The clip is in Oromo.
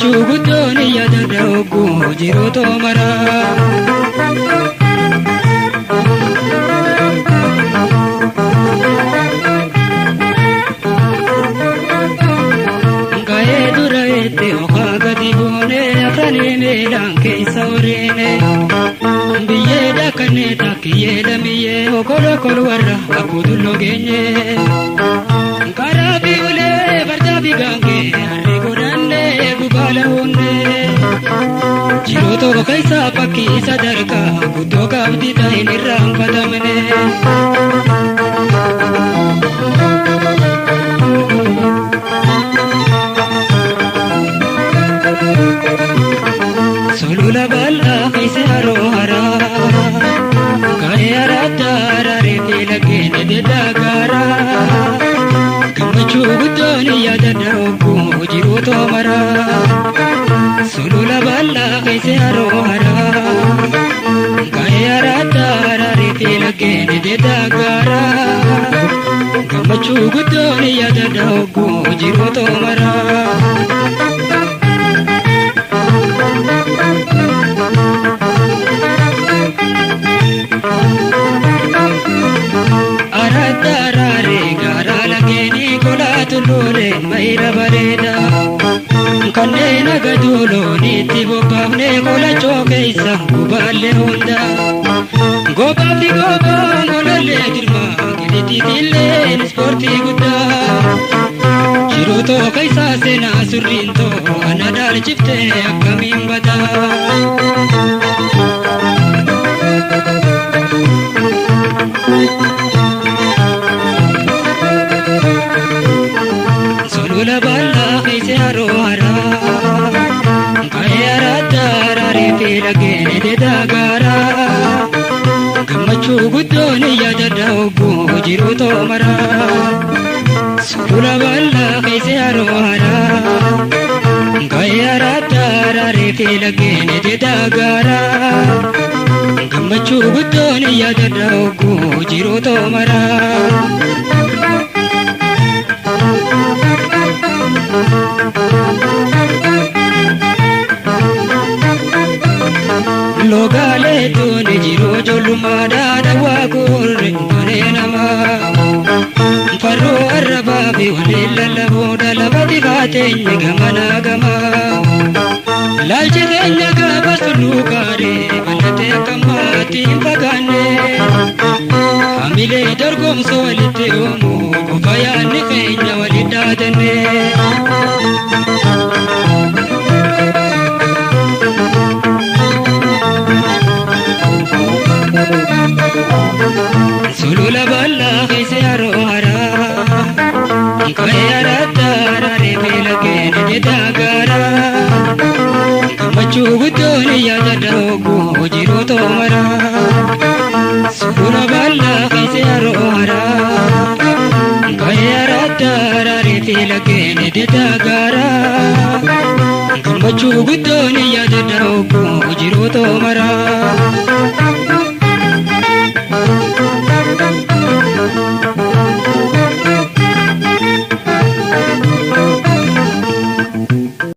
gammachuu guddoon yaadadha ogguu jirootoo maraa. Ga'ee dura eette okaa gadi buune afranii miilaan keessa oreene. Biyyee daakannee takkiyyee lamiyyee okolo kolu warra akkuutulloo geenye. Karaa fi ulee barjaa fi gaangee harree godhannee gubaala hoonnee. Jirootoo keessaa fakkii sadarkaa guddoo qabdi ta'in irraanfatamne. Sulula bal'aa keessa haroo haraa. Ga'ee araaddaa araaree fi laggeen deddeedaa gaaraa. Gammachuu guddoon yaadadha ogguu jirootoo maraa. Sulula bal'aa keessa haroo haraa. Ga'ee araaddaa araaree fi laggeen deddeedaa gaaraa. Gammachuu guddoon yaadadha ogguu jirootoo maraa. Tulluuleen mayra bareeda kanneen aga duuloonitti bobbaafnee kolachoo keessa gubaallee hunda gobaafni gobaa molallee girmaa gidittiitilleen ispoortii guddaa jirootoo keessaa seenaa surriintoo ana dhaalchiftee akkamiin badaa. Sulula bal'aa keessa haroo haraa. Ga'ee araaddaa araaree fi laggeen deddeedaa gaaraa. Gammachuu guddoon yaadadha ogguu jirootoo maraa. Sulula bal'aa keessa haroo haraa. Ga'ee araaddaa araaree fi laggeen deddeedaa gaaraa. Gammachuu guddoon yaadadha ogguu jirootoo maraa. Logaalee tuuni jiruu ijoollummaadhaa dhawaa gurre malee namaa. Farroo arrabaa fi waliin lallabuudha lafati faateenye gamanaa gamaa. Laalchi keenya gaafas tulluu gaaree bal'atee akka maatii hin fagaanne. Hamilee dorgomsoo walitti oomu qofa yaadni keenya waliin dhaadanne. Sulula bal'aa keessa haroo haraa. Ga'ee araaddaa araaree fi laggeen deddeedaa gaaraa. Gammachuu guddoon yaadadha ogguu jirootoo maraa. Sulula bal'aa keessa haroo haraa. Ga'ee araaddaa araaree fi laggeen deddeedaa gaaraa. Gammachuu guddoon yaadadha ogguu jirootoo maraa.